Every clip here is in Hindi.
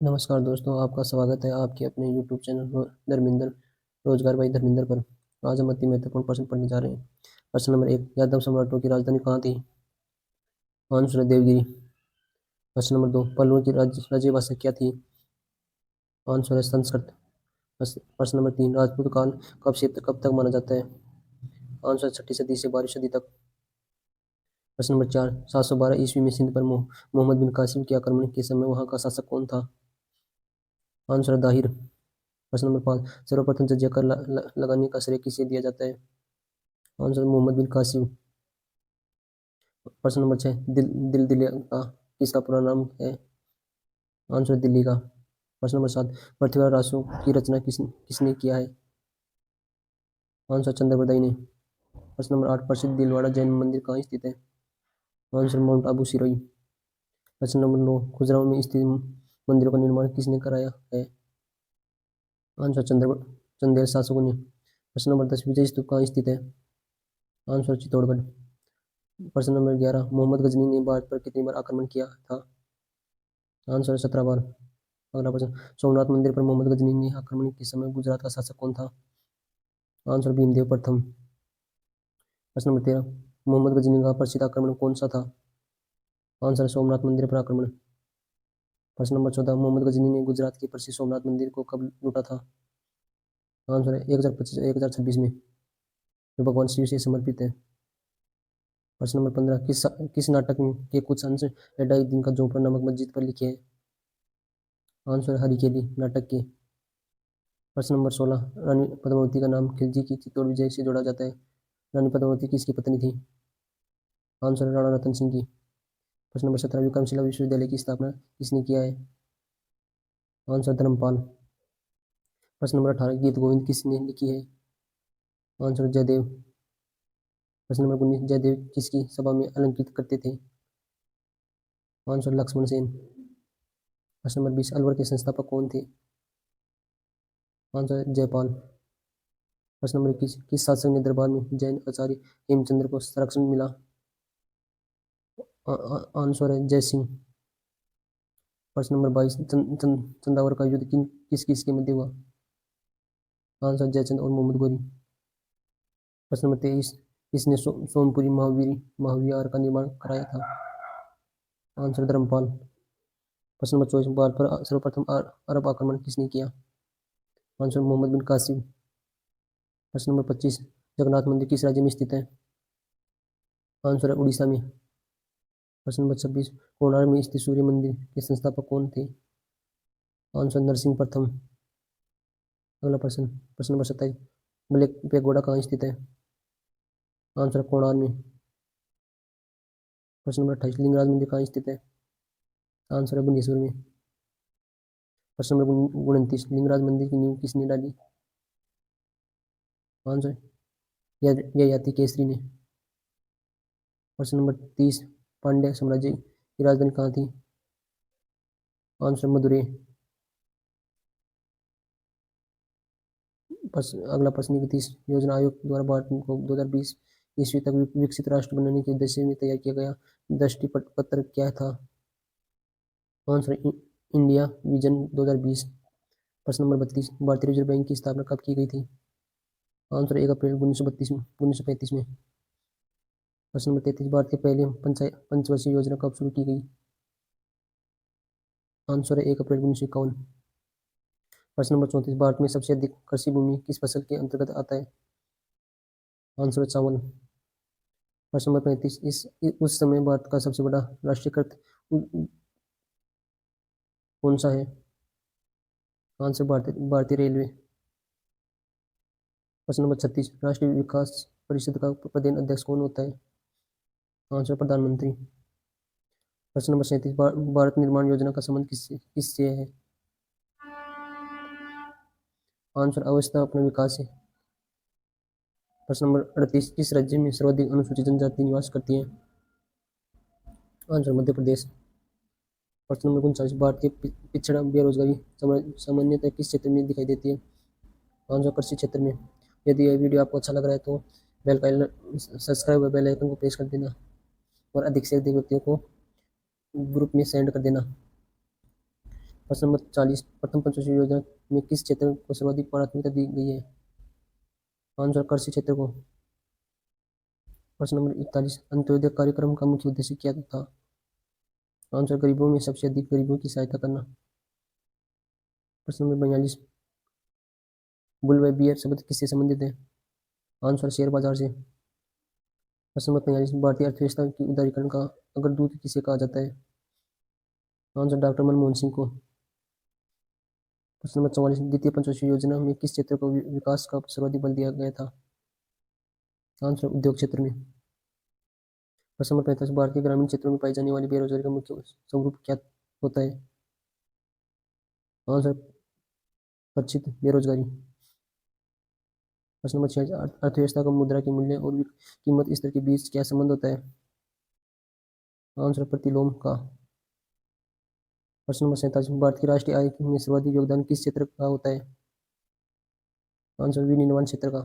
नमस्कार दोस्तों, आपका स्वागत है आपके अपने यूट्यूब चैनल धर्मेंद्र रोजगार बाई धर्मेंद्र पर। आज हम अति महत्वपूर्ण प्रश्न पढ़ने जा रहे हैं। प्रश्न नंबर 1, यादव सम्राटों की राजधानी कहाँ थी? आंसर है देवगिरी। प्रश्न नंबर 2, पल्लवों की राज्य भाषा क्या थी? आंसर है संस्कृत। प्रश्न नंबर 3, राजपूत काल कब तक माना जाता है? आंसर 6ठी सदी से 12वीं सदी तक। प्रश्न नंबर 4, 712 ईस्वी में सिंध पर मोहम्मद बिन कासिम के आक्रमण के समय वहां का शासक कौन था? आंसर है दाहिर। प्रश्न नंबर 5, सर्वप्रथम जजिया कर लगाने का श्रेय किसे दिया जाता है? आंसर मोहम्मद बिन कासिम। प्रश्न नंबर 6, दिल्ली का किसका पूरा नाम है? आंसर दिल्ली का। प्रश्न नंबर 7, पृथ्वीराज रासो की रचना किसने किया है? आंसर चंद्रबरदाई ने। प्रश्न नंबर 8, प्रसिद्ध दिलवाड़ा जैन मंदिर कहाँ स्थित है? Answer mount Abu Sirohi. प्रश्न नंबर 9, खुजराहो में स्थित मंदिरों का निर्माण किसने कराया है? आंसर चंदेल शासकों ने। प्रश्न नंबर 10, विजय स्तूप कहाँ स्थित है? आंसर चित्तौड़गढ़। प्रश्न नंबर 11, मोहम्मद गजनी ने भारत पर कितनी बार आक्रमण किया था? आंसर 17 बार। अगला प्रश्न, सोमनाथ मंदिर पर मोहम्मद गजनी ने आक्रमण के समय गुजरात का शासक कौन था? आंसर भीमदेव प्रथम। प्रश्न नंबर 13, मोहम्मद गजनी का प्रसिद्ध आक्रमण कौन सा था? आंसर सोमनाथ मंदिर पर आक्रमण। प्रश्न नंबर 14, मोहम्मद गजनी ने गुजरात के प्रसिद्ध सोमनाथ मंदिर को कब लूटा था? आंसर है 1026 में, जो भगवान शिव से समर्पित है। प्रश्न नंबर 15, किस नाटक के कुछ अंश लड़ाई दिन का जोपर नामक मस्जिद पर लिखे हैं? आंसर है हरिकेली नाटक के। प्रश्न नंबर 16, रानी पद्मावती का नाम खिलजी की चित्तौड़ विजय से जोड़ा जाता है। रानी पद्मावती किसकी पत्नी थी? आंसर है राणा रतन सिंह की। प्रश्न नंबर 17, विक्रमशिला विश्वविद्यालय की स्थापना किसने किया है? आंसर धर्मपाल। प्रश्न नंबर 18, गीत गोविंद किसने लिखी है? आंसर जयदेव। प्रश्न नंबर 19, जयदेव किसकी सभा में अलंकृत करते थे? आंसर लक्ष्मण सेन। प्रश्न नंबर 20, अलवर के संस्थापक कौन थे? आंसर जयपाल। प्रश्न नंबर 21, किस शासक ने दरबार में जैन आचार्य हेमचंद्र को संरक्षण मिला? आंसर है जय सिंह। प्रश्न नंबर 22, चंदावर का युद्ध किस किस के मध्य हुआ? आंसर जयचंद और मोहम्मद गोरी। प्रश्न नंबर 23, किसने सोमपुरी महाविहार का निर्माण कराया था? आंसर धर्मपाल। प्रश्न नंबर 24, भारत पर सर्वप्रथम अरब आक्रमण किसने किया? आंसर मोहम्मद बिन कासिम। प्रश्न नंबर 25, जगन्नाथ मंदिर किस राज्य में स्थित है? आंसर है उड़ीसा में। प्रश्न नंबर 26, कोणार्क में स्थित सूर्य मंदिर के संस्थापक कौन थे? आंसर नरसिंह प्रथम। अगला प्रश्न, प्रश्न नंबर 27, ब्लैक पेगोडा कहाँ स्थित है? आंसर कोणार्क में। प्रश्न नंबर 28, लिंगराज मंदिर कहाँ स्थित है? आंसर है भुवनेश्वर में। प्रश्न नंबर 29, लिंगराज मंदिर की नींव किसने डाली? आंसर ययाति केसरी ने। प्रश्न नंबर 30, पांड्य साम्राज्य की राजधानी कहाँ थी? आंसर मदुरै। अगला प्रश्न 31, योजना आयोग द्वारा भारत को 2020 ईस्वी तक विकसित राष्ट्र बनाने के उद्देश्य में तैयार किया गया दृष्टि पत्र क्या था? Answer India vision 2020। प्रश्न नंबर 32, भारतीय रिजर्व बैंक की स्थापना कब की गई थी? आंसर 1 अप्रैल 1935 में। प्रश्न नंबर 33, भारत के पहले पंचवर्षीय योजना कब शुरू की गई? आंसर है 1 अप्रैल 1951। प्रश्न नंबर 34, भारत में सबसे अधिक कृषि भूमि किस फसल के अंतर्गत आता है? आंसर है चावल। प्रश्न नंबर 35, उस समय भारत का सबसे बड़ा राष्ट्रीयकृत कौन सा है? आंसर भारतीय रेलवे। प्रश्न नंबर 36, राष्ट्रीय विकास परिषद का प्रधान अध्यक्ष कौन होता है? आंसर प्रधानमंत्री। प्रश्न नंबर 37, भारत निर्माण योजना का संबंध किससे है? आंसर अवस्था अपना विकास है। प्रश्न नंबर 38, किस राज्य में सर्वाधिक अनुसूचित जनजाति निवास करती है? आंसर मध्य प्रदेश। प्रश्न नंबर 39, भारत के पिछड़ा बेरोजगारी सामान्यतः किस क्षेत्र में दिखाई देती है? आंसर कृषि क्षेत्र में। यदि यह वीडियो आपको अच्छा लग रहा है तो बेल का सब्सक्राइब और बेल आइकन को प्रेस कर देना और अधिक से अधिक व्यक्तियों को ग्रुप में सेंड कर देना। प्रश्न नंबर 40, प्रथम पंचवर्षीय योजना में किस क्षेत्र को सर्वाधिक प्राथमिकता दी गई है? आंसर कृषि क्षेत्र को। प्रश्न नंबर 41, अंत्योदय कार्यक्रम का मुख्य उद्देश्य क्या था? आंसर गरीबों में सबसे अधिक गरीबों की सहायता करना। प्रश्न नंबर 42, बुल बियर शब्द किससे संबंधित है? आंसर शेयर बाजार से। प्रश्न नंबर 45, भारतीय अर्थव्यवस्था की उदारीकरण का अग्रदूत किसे कहा जाता है? आंसर डॉक्टर मनमोहन सिंह को। प्रश्न नंबर 44, द्वितीय पंचवर्षीय योजना में किस क्षेत्र को विकास का सर्वाधिक बल दिया गया था? आंसर उद्योग क्षेत्र में। प्रश्न नंबर 45, भारतीय ग्रामीण क्षेत्रों में पाई जाने वाली बेरोजगारी का मुख्य स्वरूप क्या होता है? आंसर लक्षित बेरोजगारी। प्रश्न नंबर 46, अर्थव्यवस्था का मुद्रा के मूल्य और कीमत स्तर के बीच क्या संबंध होता है? आंसर प्रतिलोम का। प्रश्न नंबर 47, भारत की राष्ट्रीय आय में सर्वाधिक योगदान किस क्षेत्र का होता है? आंसर विनिर्माण क्षेत्र का।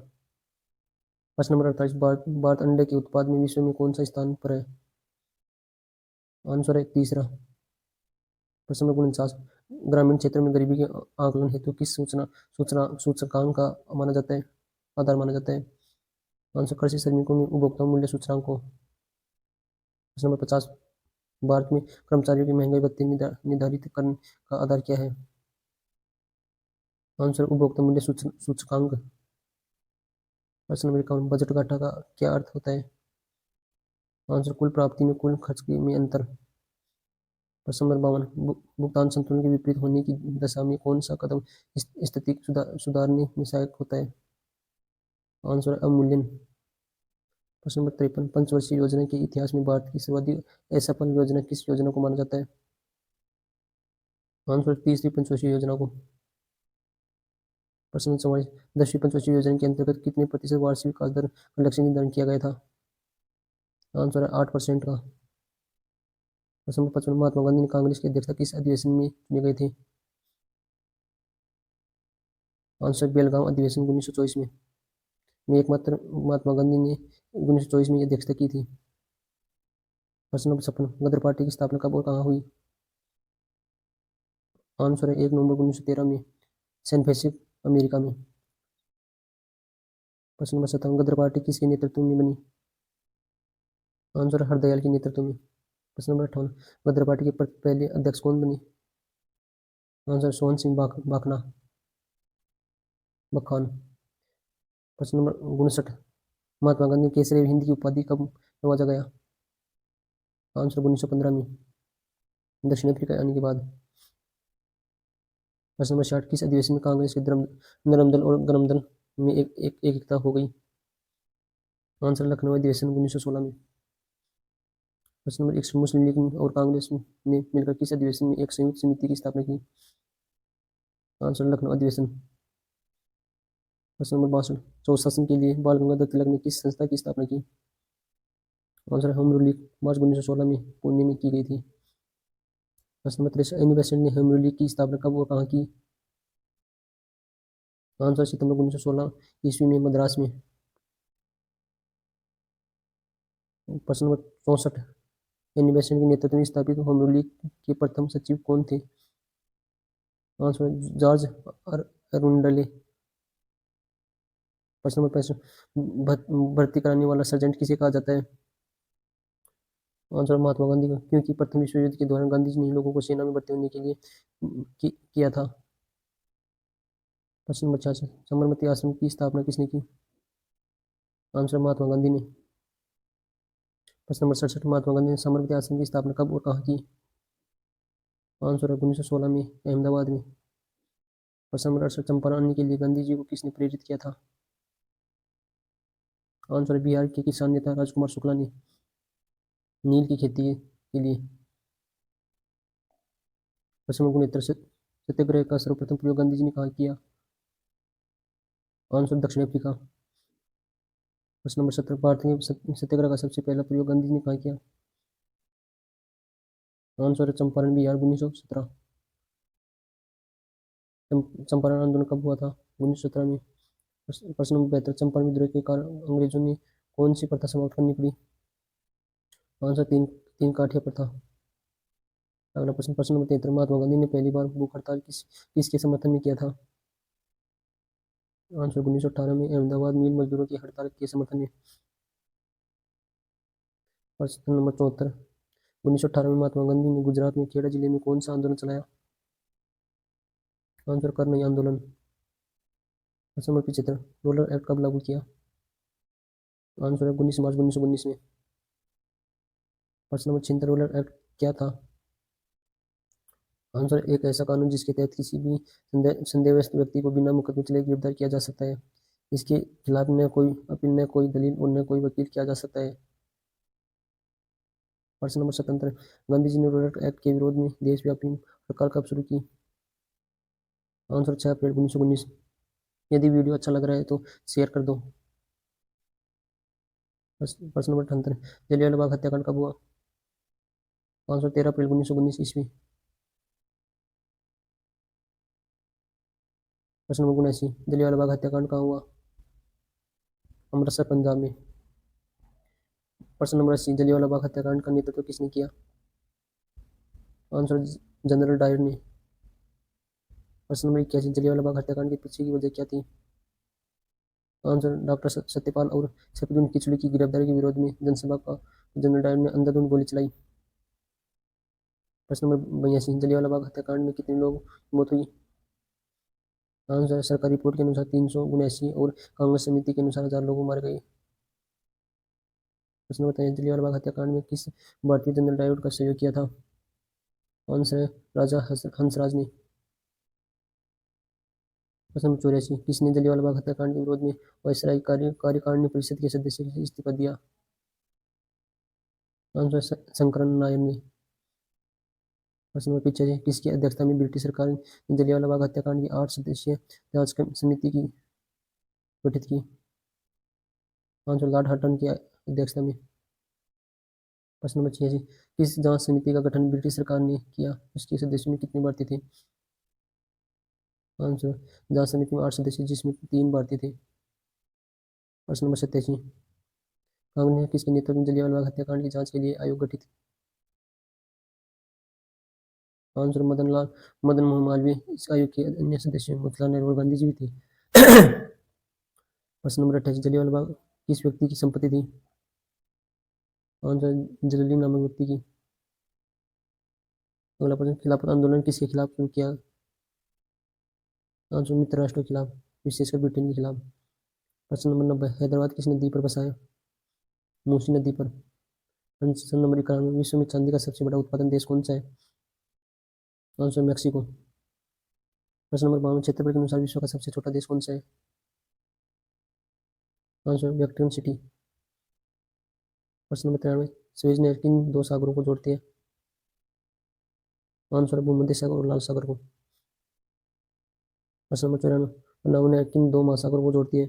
प्रश्न नंबर 48, भारत अंडे के उत्पाद में विश्व में कौन सा स्थान पर है? आंसर है तीसरा। प्रश्न नंबर 49, ग्रामीण क्षेत्र में गरीबी के आकलन हेतु किस सूचना सूचना सूचकांक का माना जाता है, आधार माना जाता है? आंसर कृषि श्रमिकों में उपभोक्ता मूल्य सूचकांक को। प्रश्न नंबर 50, भारत में कर्मचारियों की महंगाई भत्ते निर्धारित करने का आधार क्या है? आंसर उपभोक्ता मूल्य सूचकांक। प्रश्न नंबर 51, बजट घाटा का क्या अर्थ होता है? आंसर कुल प्राप्ति में कुल खर्च में अंतर। प्रश्न नंबर 52, भुगतान संतुलन के विपरीत होने की दशा में कौन सा कदम स्थिति सुधारने में सहायक होता है? आंसर अवमूल्यन। प्रश्न नंबर 53, पंचवर्षीय योजना के इतिहास में भारत की सर्वाधिक असफल योजना किस योजना को माना जाता है? आंसर तीसरी पंचवर्षीय योजना को। प्रश्न नंबर 44, 10वीं पंचवर्षीय योजना के अंतर्गत कितने प्रतिशत वार्षिक विकास दर का लक्ष्य निर्धारण किया गया था? आंसर है 8% का। प्रश्न नंबर 55, महात्मा गांधी ने कांग्रेस की अध्यक्षता किस अधिवेशन में चुने गए थे? आंसर बेलगांव अधिवेशन 1924 में एकमात्र महात्मा गांधी ने 1924 में अध्यक्षता की थी। प्रश्न नंबर 56, गदर पार्टी की स्थापना कब और कहाँ हुई? आंसर है 1 नवंबर 1913 में सैन फ्रांसिस्को अमेरिका में। प्रश्न नंबर 57, गदर पार्टी किसके नेतृत्व में बनी? आंसर हरदयाल के नेतृत्व में। प्रश्न नंबर 58, गदर पार्टी के पहले अध्यक्ष कौन बने? आंसर सोहन सिंह बाखना बखान। प्रश्न नंबर 59, महात्मा गांधी केसरी हिंद की उपाधि कब नवाजा गया? आंसर 1915 में दक्षिण अफ्रीका आने के बाद। प्रश्न नंबर 60, किस अधिवेशन में कांग्रेस के नरम दल और गरम दल में एकता हो गई? आंसर लखनऊ अधिवेशन 1916 में। प्रश्न नंबर 1, मुस्लिम लीग और कांग्रेस ने मिलकर किस अधिवेशन में एक संयुक्त समिति की स्थापना की? आंसर लखनऊ अधिवेशन। प्रश्न नंबर 62, स्वशासन के लिए बाल गंगाधर तिलक ने किस संस्था की स्थापना की? आंसर होम रूल लीग मार्च 1916 में पुणे में की गई थी। प्रश्न नंबर 63, एनी बेसेंट ने होम रूल लीग की स्थापना कब और कहाँ की? आंसर सितंबर 1916 ईस्वी में मद्रास में। प्रश्न नंबर 64, एनी बेसेंट के नेतृत्व में स्थापित होम रूल लीग के प्रथम सचिव कौन थे? Answer George Arundale. प्रश्न नंबर 65, भर्ती कराने वाला सर्जेंट किसे कहा जाता है? आंसर महात्मा गांधी का, क्योंकि प्रथम विश्व युद्ध के दौरान गांधी जी ने लोगों को सेना में भर्ती होने के लिए किया था। प्रश्न नंबर 66, साबरमती आश्रम की स्थापना किसने की? आंसर महात्मा गांधी ने। प्रश्न नंबर 67, महात्मा गांधी ने साबरमती आश्रम की स्थापना कब और कहाँ की? आंसर है 1916 में अहमदाबाद में। प्रश्न नंबर 68, चंपारण आने के लिए गांधी जी को किसने प्रेरित किया था? आंसर बिहार के किसान नेता राजकुमार शुक्ला ने नील की खेती के लिए। प्रश्न नंबर 69, सत्याग्रह का सर्वप्रथम प्रयोग गांधी जी ने कहाँ किया? आंसर दक्षिण अफ्रीका। प्रश्न नंबर 70, भारतीय सत्याग्रह का सबसे पहला प्रयोग गांधी जी ने कहाँ किया? आंसर है चंपारण बिहार 1917। चंपारण आंदोलन कब हुआ था? 1917 में। प्रश्न नंबर 72, चंपारण विद्रोह के कारण अंग्रेजों ने कौन सी प्रथा समाप्त करनी पड़ी? आंसर तीन तीन काठिया प्रथा। अगला प्रश्न, प्रश्न नंबर 73, महात्मा गांधी ने पहली बार भूख हड़ताल किसके समर्थन में किया था? आंसर 1918 में अहमदाबाद मिल मजदूरों की हड़ताल के समर्थन में। प्रश्न नंबर 74, 1918 में महात्मा गांधी ने गुजरात में खेड़ा जिले में कौन सा आंदोलन चलाया? आंसर करनई आंदोलन। प्रश्न नंबर 75, रोलर एक्ट कब लागू किया? आंसर है 19 मार्च 1919 में। प्रश्न नंबर 76, रोलर एक्ट क्या था? आंसर एक ऐसा कानून जिसके तहत किसी भी संदेहग्रस्त व्यक्ति को बिना मुकदमे चले गिरफ्तार किया जा सकता है। इसके खिलाफ न कोई अपील, न कोई दलील और न कोई वकील किया जा सकता है। प्रश्न नंबर 77, गांधी जी ने रोलर एक्ट के विरोध में देशव्यापी हड़ताल कब शुरू की? आंसर 6 अप्रैल 1919। यदि वीडियो अच्छा लग रहा है तो शेयर कर दो। प्रश्न नंबर 78, जलियांवाला बाग हत्याकांड कब हुआ? आंसर 13 अप्रैल 1919 ईस्वी। प्रश्न नंबर 79, जलियांवाला बाग हत्याकांड कहाँ हुआ? अमृतसर, पंजाब में। प्रश्न नंबर 80, जलियांवाला बाग हत्याकांड का नेतृत्व किसने किया? आंसर जनरल डायर ने। प्रश्न नंबर 81, जलियांवाला बाग हत्याकांड के पीछे की वजह क्या थी? आंसर डॉक्टर सत्यपाल और सैफुद्दीन किचलू की गिरफ्तारी के विरोध में जनसभा का जनरल डायर ने अंधाधुंध गोली चलाई। प्रश्न नंबर 82, जलियांवाला बाग हत्याकांड में कितने लोगों की मौत हुई? आंसर सरकारी रिपोर्ट के अनुसार 379 और कांग्रेस समिति के अनुसार 1000 लोग मारे गए। प्रश्न बताइए, जलियांवाला बाग हत्याकांड में किस भारतीय जनरल डायर का सहयोग किया था? आंसर है राजा हंसराज ने। प्रश्न नंबर 84, किसने जलियांवाला बाग हत्याकांड के विरोध में वायसराय कार्यकारिणी परिषद के सदस्य से इस्तीफा दिया? आंसर शंकरन नायर ने। प्रश्न नंबर 85, किसकी अध्यक्षता में ब्रिटिश सरकार ने जलियांवाला बाग हत्याकांड की 8 सदस्यीय जांच समिति की गठित की? आंसर लॉर्ड हटन की अध्यक्षता में। प्रश्न नंबर 86, किस जांच समिति का गठन ब्रिटिश सरकार ने किया? उसके सदस्यों में कितने भारतीय थे? आंसर जांच समिति में 8 सदस्य जिसमें 3 भारतीय थे। प्रश्न नंबर 87, कांग्रेस ने किसके नेतृत्व में जलियांवाला बाग हत्याकांड की जांच के लिए आयोग गठित? आंसर मदन मोहन मालवीय। इस आयोग के अन्य सदस्य मोतीलाल नेहरू और गांधी जी भी थे। प्रश्न नंबर 28, जलियांवाला बाग किस व्यक्ति की संपत्ति थी? आंसर जलील नामक व्यक्ति की। अगला प्रश्न, खिलाफत आंदोलन किसके खिलाफ शुरू किया? आंसर मित्र राष्ट्रों के खिलाफ, विशेषकर ब्रिटेन के खिलाफ। प्रश्न नंबर 90, हैदराबाद किस नदी पर बसाया? मूसी नदी पर। प्रश्न नंबर 91, विश्व में चांदी का सबसे बड़ा उत्पादन देश कौन सा है? Answer Mexico. प्रश्न नंबर 52, क्षेत्रफल के अनुसार विश्व का सबसे छोटा देश कौन सा है? Answer Vatican city. प्रश्न नंबर 93, स्वेज नहर किन 2 सागरों को जोड़ती है? आंसर भूमध्य सागर और लाल सागर को। प्रश्न नंबर 94, पनामा नहर किन 2 महासागरों को जोड़ती है?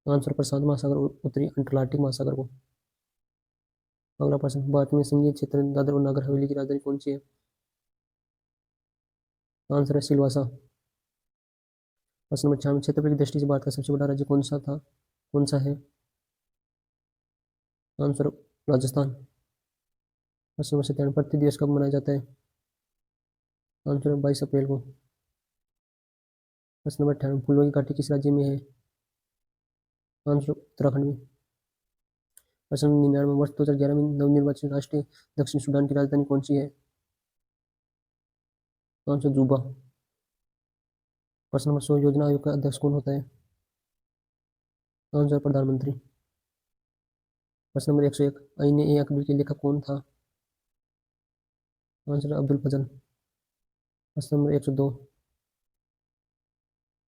आंसर प्रशांत महासागर और उत्तरी अंटार्कटिक महासागर को। अगला प्रश्न, भारत में संघीय क्षेत्र दादर और नागर हवेली की राजधानी कौन सी है? आंसर है सिलवासा। प्रश्न नंबर 96, क्षेत्रफल की दृष्टि से भारत का सबसे बड़ा राज्य कौन सा है? आंसर राजस्थान। प्रश्न नंबर 97, पृथ्वी दिवस कब मनाया जाता है? आंसर 22 अप्रैल को। प्रश्न नंबर 98, फूलों की घाटी किस राज्य में है? आंसर उत्तराखंड में। प्रश्न नंबर 99, वर्ष 2011 में नवनिर्वाचित राष्ट्रीय दक्षिण सूडान की राजधानी कौन सी है? आंसर जूबा। प्रश्न नंबर 100, योजना आयोग का अध्यक्ष कौन होता है? आंसर प्रधानमंत्री। प्रश्न नंबर 101, आईने ए अकबर के लेखक कौन था? आंसर अब्दुल फजल। प्रश्न नंबर 102,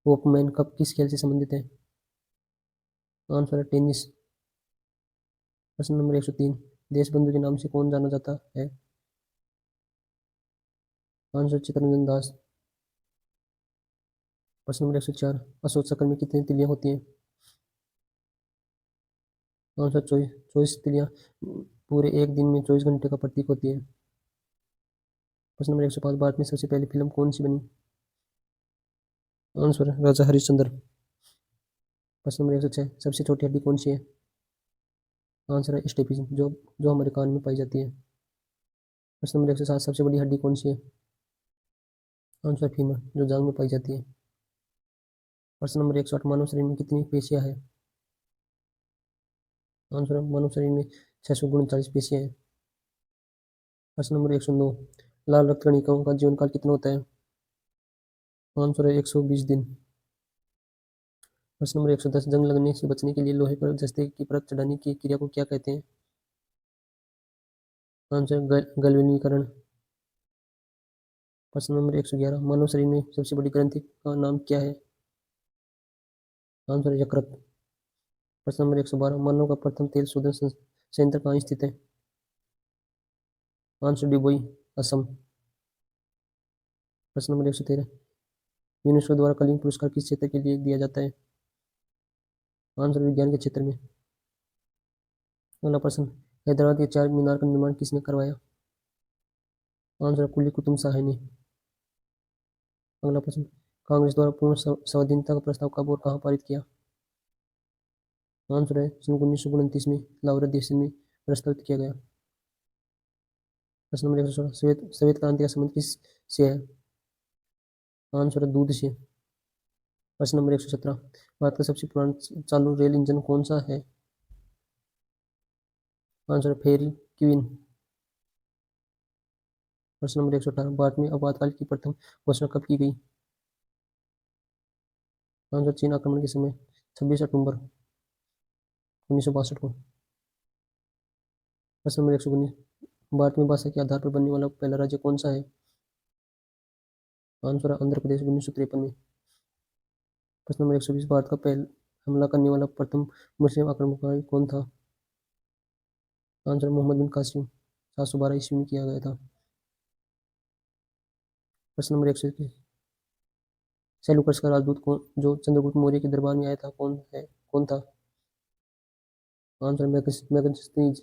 वॉकमैन कप किस खेल से संबंधित है? आंसर है टेनिस। प्रश्न नंबर 103, देशबंधु के नाम से कौन जाना जाता है? आंसर चित्तरंजन दास। प्रश्न नंबर 104, अशोक चक्र में कितनी तिलियां होती हैं? आंसर 24 तिलियां पूरे एक दिन में 24 घंटे का प्रतीक होती है। प्रश्न नंबर 105, भारत में सबसे पहली फिल्म कौन सी बनी? आंसर राजा हरिश्चंद्र। प्रश्न नंबर 106, सबसे छोटी हड्डी कौन सी है? आंसर है स्टेपिज, जो हमारे कान में पाई जाती है। प्रश्न नंबर 107 सबसे बड़ी हड्डी कौन सी है? आंसर फीमर, जो जांग में पाई जाती है। प्रश्न नंबर 108 मानव शरीर में कितनी पेशियां हैं? आंसर मानव शरीर में 639 पेशियां हैं। प्रश्न नंबर 109 लाल रक्त कणिकाओं का जीवन काल कितना होता है? आंसर है 120 दिन। प्रश्न नंबर 110 जंग लगने से बचने के लिए लोहे पर जस्ते की परत चढ़ाने की क्रिया को क्या कहते हैं? आंसर गलनीकरण। प्रश्न नंबर 111 मानव शरीर में सबसे बड़ी ग्रंथि का नाम क्या है? आंसर है यकृत। प्रश्न नंबर 112 मानव का प्रथम तेल शोधन संयंत्र कहाँ स्थित है? आंसर डिबोई, असम। प्रश्न नंबर 113 यूनेस्को द्वारा कलिंग पुरस्कार किस क्षेत्र के लिए दिया जाता है? आंसर विज्ञान के क्षेत्र में। अगला प्रश्न हैदराबाद के चार मीनार का निर्माण किसने करवाया? आंसर कुली कुतुब शाह ने। अगला प्रश्न कांग्रेस द्वारा पूर्ण स्वाधीनता का प्रस्ताव कब और कहाँ पारित किया? आंसर है सन 1929 में लाहौर अधिवेशन में प्रस्तावित किया गया। प्रश्न नंबर 116 श्वेत श्वेत क्रांति का संबंध किस से है? आंसर है दूध से। प्रश्न नंबर 117 भारत का सबसे पुराना चालू रेल इंजन कौन सा है? आंसर है फेरी क्वीन। प्रश्न नंबर 118 भारत में आपातकाल की प्रथम घोषणा कब की गई? आंसर चीन आक्रमण के समय 26 अक्टूबर 1962 को। प्रश्न नंबर 119 भारत में भाषा के आधार पर बनने वाला पहला राज्य कौन सा है? आंसर है आंध्र प्रदेश 1953 में। प्रश्न नंबर 120 भारत का पहला हमला करने वाला प्रथम मुस्लिम आक्रमणकारी कौन था? आंसर मोहम्मद बिन कासिम 712 ईस्वी में किया गया था। प्रश्न नंबर 121 सेल्यूकस का राजदूत कौन जो चंद्रगुप्त मौर्य के दरबार में आया था कौन था? Answer Megasthenes.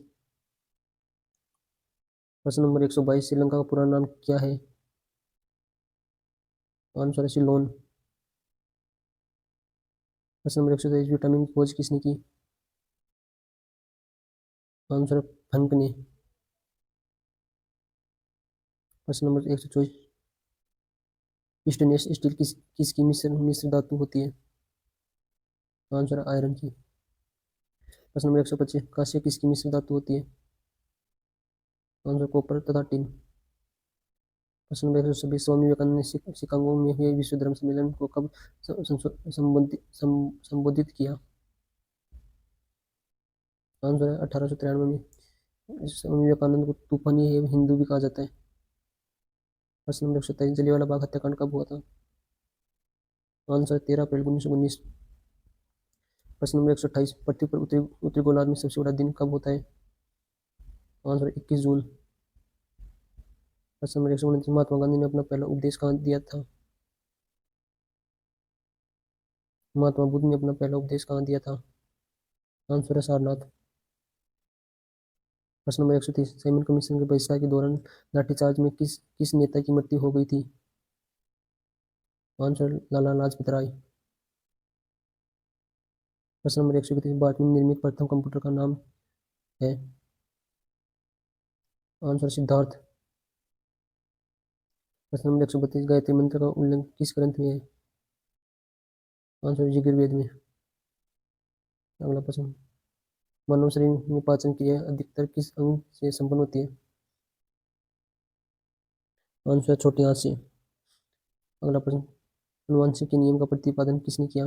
प्रश्न नंबर 122 श्रीलंका का पूरा नाम क्या है? आंसर है सिलोन। प्रश्न नंबर 123 विटामिन की खोज किसने की? आंसर है फंक ने। प्रश्न नंबर 124 स्टेनलेस स्टील किसकी मिश्र धातु होती है? आंसर है आयरन की। प्रश्न नंबर 125 कांस्य किसकी मिश्र धातु होती है? आंसर कॉपर तथा टिन। प्रश्न नंबर 126 स्वामी विवेकानंद ने शिकागो में हुए विश्व धर्म सम्मेलन को कब संबोधित किया? आंसर है 1893 में। स्वामी विवेकानंद को तूफानी एवं हिंदू भी कहा जाता है। प्रश्न नंबर 127 जलियांवाला बाग हत्याकांड कब हुआ था? आंसर 13 अप्रैल 1919। प्रश्न नंबर 128 पृथ्वी पर उत्तरी गोलार्ध में सबसे बड़ा दिन कब होता है? आंसर 21 जून। प्रश्न नंबर 129 महात्मा गांधी ने अपना पहला उपदेश कहाँ दिया था? महात्मा बुद्ध ने अपना पहला उपदेश कहाँ दिया था? आंसर है सारनाथ। प्रश्न नंबर 130 साइमन कमीशन के बहिष्कार के दौरान लाठीचार्ज में किस किस नेता की मृत्यु हो गई थी? आंसर लाला लाजपत राय। प्रश्न नंबर 131 भारत में निर्मित प्रथम कंप्यूटर का नाम है? आंसर सिद्धार्थ। प्रश्न नंबर 132 गायत्री मंत्र का उल्लेख किस ग्रंथ में है? आंसर ऋग्वेद में। अगला प्रश्न मानव शरीर में पाचन क्रिया अधिकतर किस अंग से संपन्न होती है? आंसर छोटी आंत से। अगला प्रश्न अनुवांशिक के नियम का प्रतिपादन किसने किया?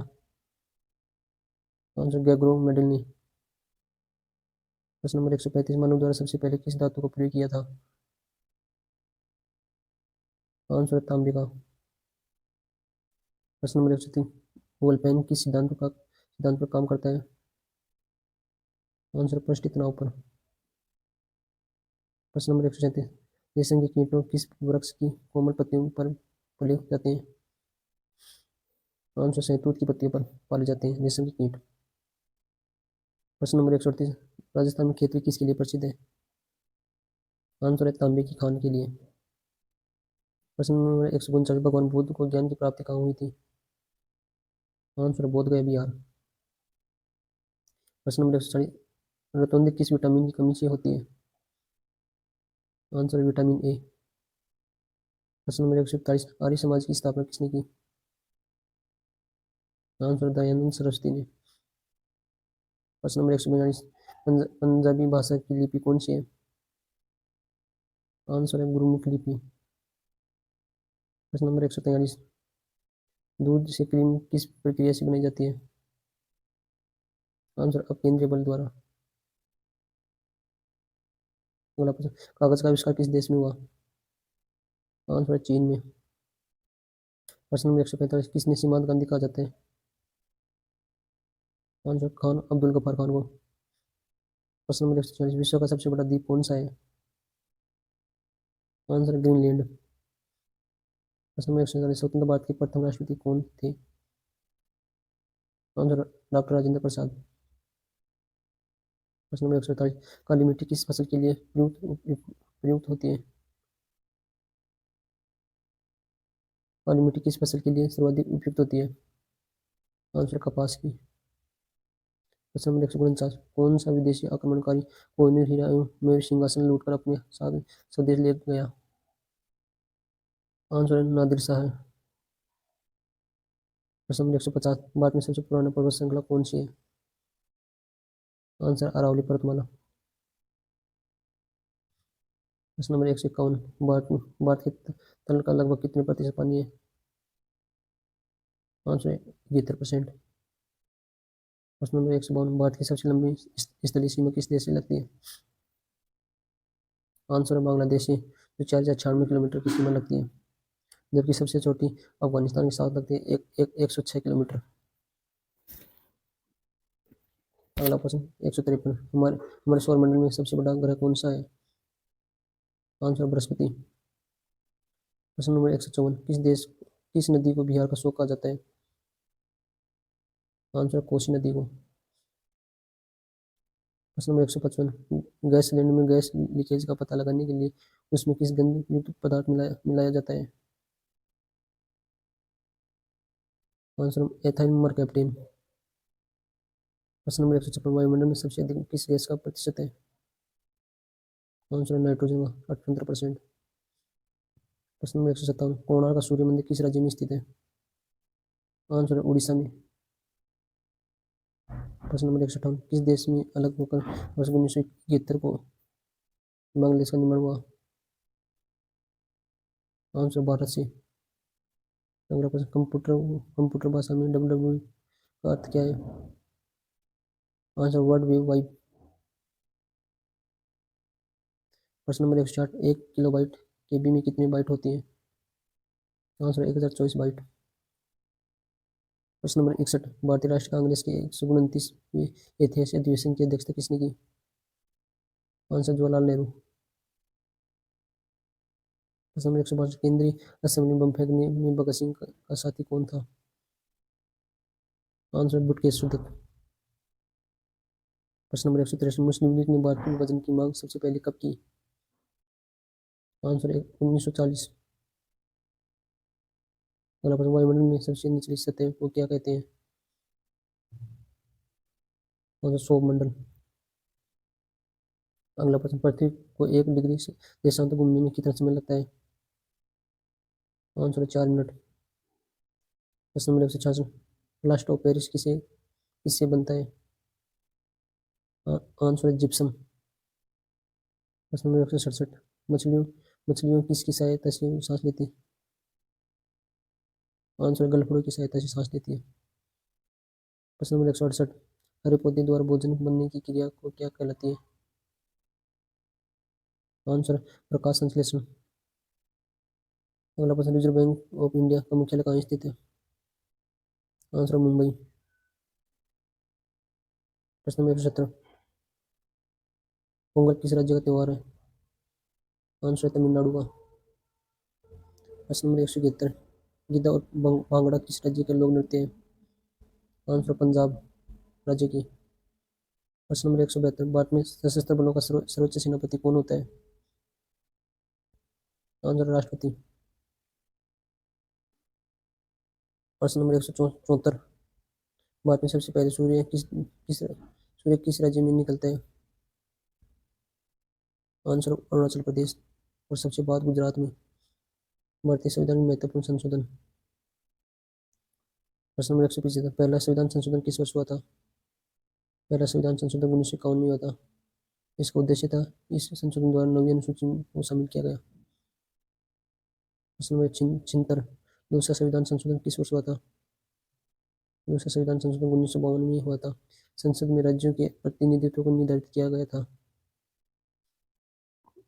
आंसर गैग्रो मेडल ने। प्रश्न नंबर 135 मानव द्वारा सबसे पहले किस धातु का प्रयोग किया था? आंसर तांबे का। प्रश्न नंबर 136 वोल्फेन किस सिद्धांत पर काम करता है? आंसर पृष्ठ तनाव पर। प्रश्न नंबर 137 रेशम के कीटों किस वृक्ष की कोमल पत्तियों पर पाले जाते हैं? आंसर शहतूत की पत्तियों पर पाले जाते हैं रेशम के कीट। प्रश्न नंबर 138 राजस्थान में खेती किसके लिए प्रसिद्ध है? आंसर है तांबे की खान के लिए। प्रश्न नंबर 139 भगवान बुद्ध को ज्ञान की प्राप्ति कहाँ हुई थी? आंसर बोध गया बिहार। प्रश्न नंबर 140 रतौंधी किस विटामिन की कमी से होती है? Answer vitamin A. प्रश्न नंबर 141, आर्य समाज की स्थापना किसने की? आंसर दयानंद सरस्वती ने। प्रश्न नंबर 142, पंजाबी भाषा की लिपि कौन सी है? आंसर है गुरुमुख लिपि। प्रश्न नंबर 143, दूध से क्रीम किस प्रक्रिया से बनाई जाती है? आंसर अपकेंद्रीय बल द्वारा। अगला प्रश्न, कागज का आविष्कार किस देश में हुआ? आंसर है चीन में। प्रश्न नंबर 145, किसने सीमांत गांधी कहा जाता है? आंसर खान अब्दुल गफ्फार खान को। प्रश्न नंबर 146, विश्व का सबसे बड़ा द्वीप कौन सा है? आंसर है ग्रीनलैंड। प्रश्न नंबर 147, स्वतंत्र भारत के प्रथम राष्ट्रपति कौन थे? Answer doctor Rajendra Prasad. प्रश्न नंबर 148, काली मिट्टी किस फसल के लिए प्रयुक्त होती है? काली मिट्टी किस फसल के लिए सर्वाधिक उपयुक्त होती है? आंसर कपास की। प्रश्न नंबर 149, कौन सा विदेशी आक्रमणकारी कोहिनूर हीरा एवं मयूर सिंहासन लूटकर अपने साथ स्वदेश ले गया? आंसर है नादिर शाह। प्रश्न नंबर 150, भारत में सबसे पुराना पर्वत श्रृंखला कौन सी है? आंसर अरावली पर्वतमाला। प्रश्न नंबर 151, भारत के तल का लगभग कितने प्रतिशत पानी है? आंसर है 73%। प्रश्न नंबर 152, भारत की सबसे लंबी स्थलीय सीमा किस देश से लगती है? आंसर है बांग्लादेश से, जो 4096 किलोमीटर की सीमा लगती है, जबकि सबसे छोटी अफगानिस्तान के साथ लगती है 106 किलोमीटर। अगला प्रश्न 153, हमारे हमारे सौरमंडल में सबसे बड़ा ग्रह कौन सा है? आंसर बृहस्पति। प्रश्न नंबर 154, किस नदी को बिहार का शोक कहा जाता है? आंसर कोसी नदी को। प्रश्न नंबर 155, गैस सिलेंडर में गैस लीकेज का पता लगाने के लिए उसमें किस गंध युक्त पदार्थ मिलाया जाता है? Answer ethyl mercaptan. प्रश्न नंबर 156, वायुमंडल में सबसे अधिक किस गैस का प्रतिशत है? आंसर नाइट्रोजन का 58%। प्रश्न नंबर 157, कोणार्क का सूर्य मंदिर किस राज्य में स्थित है? आंसर है उड़ीसा में। प्रश्न नंबर 158, किस देश में अलग होकर वर्ष 1971 को बांग्लादेश का निर्माण हुआ? आंसर भारत से। अगला प्रश्न, कंप्यूटर कंप्यूटर भाषा में WWW का अर्थ क्या है? Answer world wave wide. प्रश्न नंबर 160, 1 किलोबाइट केबी में कितने बाइट होती है? Answer 1024 bite. प्रश्न नंबर 61, भारतीय राष्ट्रीय कांग्रेस के 129वें ऐतिहासिक अधिवेशन की अध्यक्षता किसने की? आंसर जवाहरलाल नेहरू। प्रश्न नंबर 162, केंद्रीय असेंबली में बम फेंकने में भगत सिंह का साथी कौन था? आंसर बुटकेश सुदक। प्रश्न नंबर 163, मुस्लिम लीग ने भारत में विभाजन की मांग सबसे पहले कब की? आंसर 1940। अगला प्रश्न, वायुमंडल में सबसे निचली सतह को क्या कहते हैं? आंसर सौरमंडल। अगला प्रश्न, पृथ्वी को 1 डिग्री से देशांतर घूमने में कितना समय लगता है? Answer 4 minute. प्रश्न नंबर 166, प्लास्टर ऑफ पेरिस किससे बनता है? आंसर है जिप्सम। प्रश्न नंबर 167, मछलियों मछलियों किसकी सहायता से सांस लेती है? आंसर गलफड़ों की सहायता से सांस लेती है। प्रश्न नंबर 168, हरे पौधे द्वारा भोजन बनने की क्रिया को क्या कहलाती है? आंसर प्रकाश संश्लेषण। अगला प्रश्न, रिजर्व बैंक ऑफ इंडिया का मुख्यालय कहाँ स्थित है? आंसर मुंबई। प्रश्न नंबर 117, पोंगल किस राज्य का त्योहार है? आंसर है तमिलनाडु का। प्रश्न नंबर 171, गिद्दा और भांगड़ा किस राज्य के लोक नृत्य है? आंसर पंजाब राज्य की। प्रश्न नंबर 172, भारत में सशस्त्र बलों का सर्वोच्च सेनापति कौन होता है? आंसर राष्ट्रपति। प्रश्न नंबर 174, भारत में सबसे पहले सूर्य किस राज्य में निकलता है? आंसर अरुणाचल प्रदेश। और सबसे बाद गुजरात में। भारतीय संविधान में महत्वपूर्ण संशोधन। प्रश्न नंबर 175, पहला संविधान संशोधन किस वर्ष हुआ था? पहला संविधान संशोधन 1951 में हुआ था। इसका उद्देश्य था, इस संशोधन द्वारा नवी अनुसूची को शामिल किया गया। प्रश्न नंबर 76, दूसरा संविधान संशोधन किस वर्ष हुआ था? दूसरा संविधान संशोधन 1952 में हुआ था। संसद में राज्यों के प्रतिनिधित्व को निर्धारित किया गया था।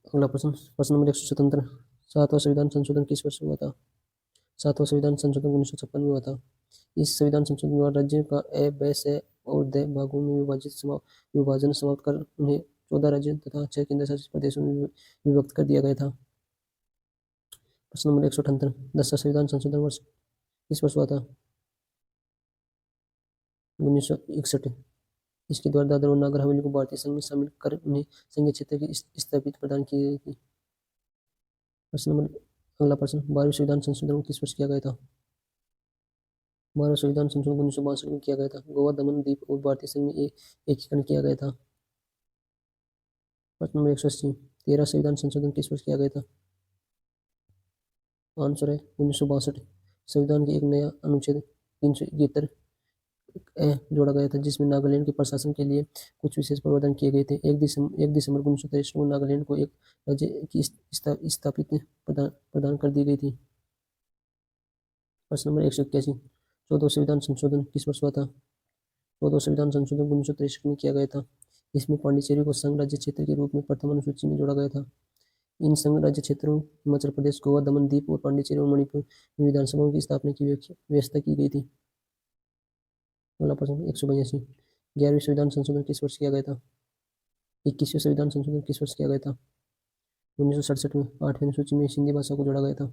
अगला प्रश्न, प्रश्न नंबर 177, सातवां संविधान संशोधन किस वर्ष हुआ था? सातवां संविधान संशोधन 1956 में हुआ था। इस संविधान संशोधन द्वारा राज्यों का ए, ब, स और द भागों में विभाजन समाप्त कर उन्हें 14 राज्यों तथा 6 केंद्र शासित प्रदेशों में विभक्त कर दिया गया था। प्रश्न नंबर 178, 10वां संविधान संशोधन वर्ष किस वर्ष हुआ था? 1961। इसके द्वारा दादर और नागर हवेली को भारतीय संघ में शामिल कर उन्हें संघीय क्षेत्र की स्थापित प्रदान की गई थी। प्रश्न नंबर, अगला प्रश्न, 12वें संविधान संशोधन किस वर्ष किया गया था? 12वां संविधान संशोधन 1962 में किया गया था। गोवा, दमन द्वीप और भारतीय संघ में एकीकरण किया गया था। प्रश्न नंबर 180, 13वां संविधान संशोधन किस वर्ष किया गया था? आंसर है 1962। संविधान के एक नया अनुच्छेद 371 जोड़ा गया था, जिसमें नागालैंड के प्रशासन के लिए कुछ विशेष प्रावधान किए गए थे। 1 दिसंबर 1963 को नागालैंड को एक राज्य की स्थापित प्रदान कर दी गई थी। प्रश्न नंबर 181, 14वां संविधान संशोधन किस वर्ष हुआ था? 14वां संविधान संशोधन 1963 में किया गया था। इसमें पांडिचेरी को संघ राज्य क्षेत्र के रूप में प्रथम अनुसूची में जोड़ा गया था। इन संघ राज्य क्षेत्रों हिमाचल प्रदेश, गोवा, दमन द्वीप और पांडिचेरी और मणिपुर में विधानसभाओं की स्थापना की व्यवस्था की गई थी। अगला प्रश्न 182, 11वें संविधान संशोधन किस वर्ष किया गया था? 21वें संविधान संशोधन किस वर्ष किया गया था? 1967 में 8वीं अनुसूची में सिंधी भाषा को जोड़ा गया था।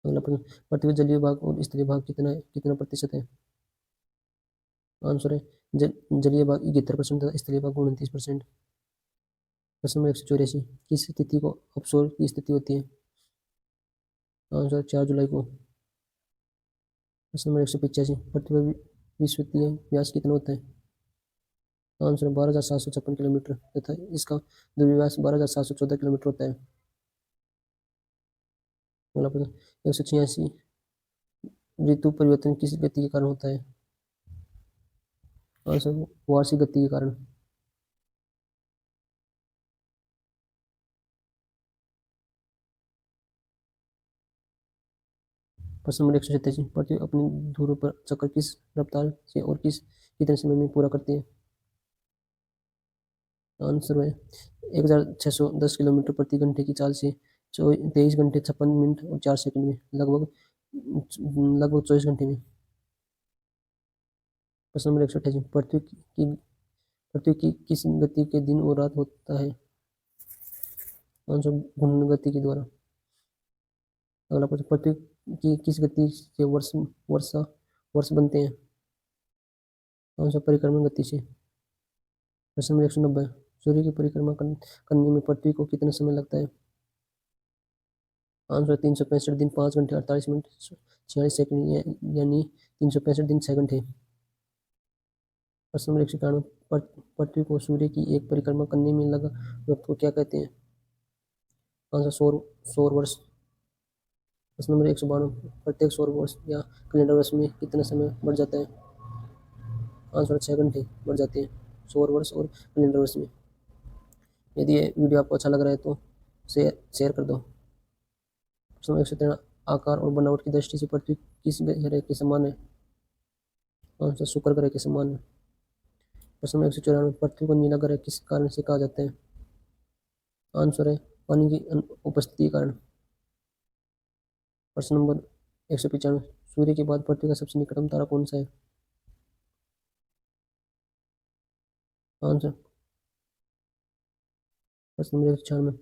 अगला प्रश्न, पृथ्वी जलीय भाग और स्थलीय भाग कितना कितना प्रतिशत है? आंसर है जलीय भाग 71% तथा स्थलीय भाग 29%। प्रश्न नंबर 184, किस तिथि को अपसोर की स्थिति होती है? आंसर 4 जुलाई को। प्रश्न नंबर 185, पृथ्वी का विषुवतीय व्यास कितना होता है? आंसर 12,756 किलोमीटर तथा इसका ध्रुवीय व्यास 12,714 किलोमीटर होता है। अगला प्रश्न 186, ऋतु परिवर्तन किस गति के कारण होता है? आंसर वार्षिक गति के कारण। प्रश्न नंबर 187, पृथ्वी अपने ध्रुव पर चक्कर किस रफ्तार से और कितने समय में पूरा करती है? आंसर है 1610 किलोमीटर प्रति घंटे की चाल से 23 घंटे 56 मिनट और 4 सेकंड में, लगभग 24 घंटे में। प्रश्न नंबर 188, पृथ्वी की किस गति के दिन और रात होता है? आंसर घूर्णन गति के द्वारा। अगला प्रश्न, पृथ्वी की किस गति से वर्ष बनते हैं? आंसर परिक्रमण गति से। प्रश्न नंबर 190, सूर्य की परिक्रमा करने में पृथ्वी को कितना समय लगता है? आंसर 365 दिन 5 घंटे 48 मिनट 46 सेकंड, यानी 365 दिन 6 घंटे। प्रश्न नंबर 191, पृथ्वी को सूर्य की एक परिक्रमा करने में लगा वक्त को क्या कहते हैं? आंसर सौर वर्ष। प्रश्न नंबर 192, प्रत्येक सौर वर्ष या कैलेंडर वर्ष में कितना समय बढ़ जाता है? आंसर 6 घंटे बढ़ जाते हैं सौर वर्ष और कैलेंडर वर्ष में। यदि ये वीडियो आपको अच्छा लग रहा है तो शेयर कर दो। प्रश्न नंबर 113, आकार और बनावट की दृष्टि से पृथ्वी किस ग्रह के समान है? आंसर शुक्र ग्रह के समान है। प्रश्न नंबर 194, पृथ्वी को नीला ग्रह किस कारण से कहा जाता है? आंसर है पानी की उपस्थिति के कारण। प्रश्न नंबर 195, सूर्य के बाद पृथ्वी का सबसे निकटतम तारा कौन सा है? आंसर। प्रश्न नंबर 196,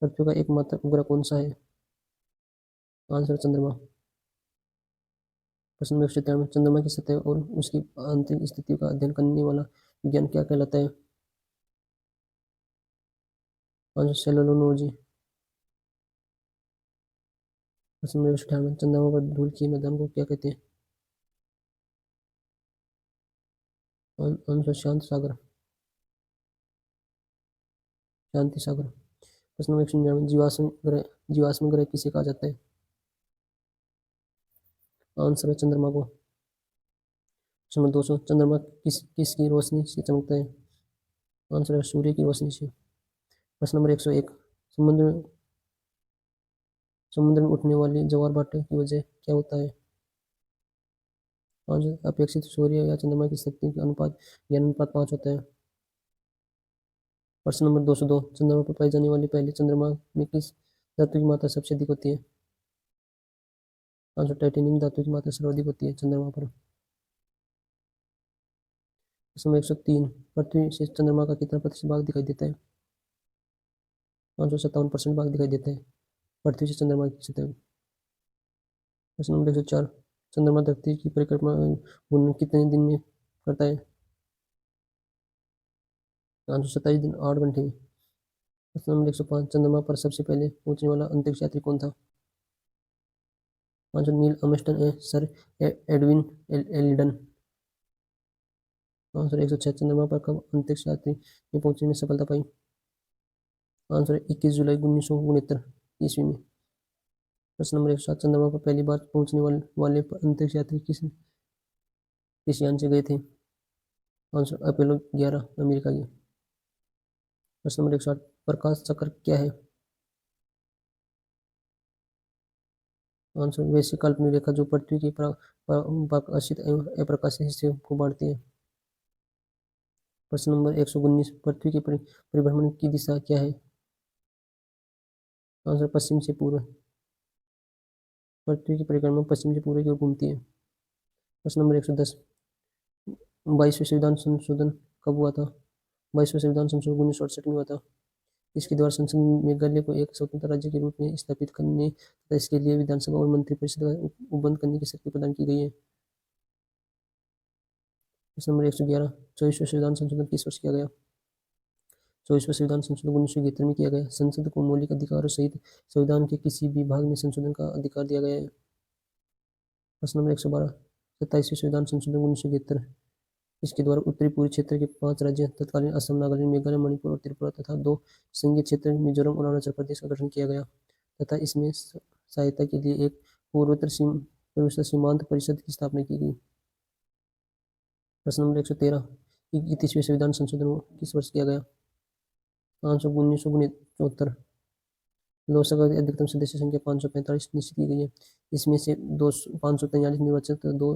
पृथ्वी का एकमात्र उपग्रह कौन सा है? आंसर चंद्रमा। प्रश्न नंबर 193, चंद्रमा की सतह और उसकी आंतरिक स्थितियों का अध्ययन करने वाला विज्ञान क्या कहलाता है? Answer selenology. प्रश्न नंबर 198, चंद्रमा पर धूल के मैदान को क्या कहते हैं? आंसर शांत सागर, शांति सागर। प्रश्न नंबर 199 जीवाश्म ग्रह किसे कहा जाता है? आंसर है चंद्रमा को। प्रश्न नंबर 200 चंद्रमा किसकी रोशनी से चमकता है? आंसर है सूर्य की रोशनी से। प्रश्न नंबर 101 समुद्र समुद्र में उठने वाली ज्वार भाटे की वजह क्या होता है? आंसर अपेक्षित सूर्य या चंद्रमा की शक्ति का अनुपात ज्ञान अनुपात 5 होता है। प्रश्न नंबर 202 चंद्रमा पर पाई जाने वाली पहली चंद्रमा में किस धातु की मात्रा सबसे अधिक होती है? आंसर टाइटेनियम धातु की मात्रा सर्वाधिक होती है चंद्रमा पर। प्रश्न नंबर 103 पृथ्वी से चंद्रमा का कितना प्रतिशत भाग दिखाई देता है? आंसर 57% भाग दिखाई देता है पृथ्वी से चंद्रमा की सतह। प्रश्न नंबर 104 चंद्रमा धरती की परिक्रमा घूमने कितने दिन में करता है? आंसर 27 दिन 8 घंटे में। प्रश्न नंबर 105 चंद्रमा पर सबसे पहले पहुंचने वाला अंतरिक्ष यात्री कौन था? आंसर नील आर्मस्ट्रांग है सर एडविन एल्डन। आंसर 106 चंद्रमा पर कब अंतरिक्ष यात्री ने पहुंचने में सफलता पाई? आंसर 21 जुलाई 1969 ईस्वी में। प्रश्न नंबर 107 चंद्रमा पर पहली बार पहुंचने वाले अंतरिक्ष यात्री किस यान से गए थे? आंसर अपोलो 11 अमेरिका के। प्रश्न नंबर 108 प्रकाश चक्र क्या है? आंसर वैसी काल्पनिक रेखा जो पृथ्वी के प्रकाशित एवं अप्रकाशित हिस्से को बांटती है। प्रश्न नंबर 119 पृथ्वी के परिभ्रमण की दिशा क्या है? आंसर पश्चिम से पूर्व। पृथ्वी की परिक्रमा पश्चिम से पूर्व की ओर घूमती है। प्रश्न नंबर 110 22वें संविधान संशोधन कब हुआ था? 22वें संविधान संशोधन 1968 में हुआ था। इसके द्वारा संसद में मेघालय को एक स्वतंत्र राज्य के रूप में स्थापित करने तथा इसके लिए विधानसभा और मंत्रिपरिषद का उपबंध करने की शक्ति प्रदान की गई है। प्रश्न नंबर 111 24वें संविधान संशोधन किस वर्ष किया गया? 24वें संविधान संशोधन 1973 में किया गया। संसद को मौलिक अधिकारों सहित संविधान के किसी भी भाग में संशोधन का अधिकार दिया गया है। प्रश्न नंबर 112 27वें संविधान संशोधन 1973 इसके द्वारा उत्तरी पूर्वी क्षेत्र के 5 राज्य तत्कालीन असम नागालैंड मेघालय मणिपुर और त्रिपुरा तथा 2 संघीय क्षेत्र मिजोरम और अरुणाचल प्रदेश का गठन किया गया तथा इसमें सहायता के लिए एक पूर्वोत्तर सीमांत परिषद की स्थापना की गई। प्रश्न नंबर 113 31वें संविधान संशोधन किस वर्ष किया गया? आंसर 1974। लोकसभा की अधिकतम सदस्य संख्या 545 निश्चित की गई है। इसमें से 543 निर्वाचित 2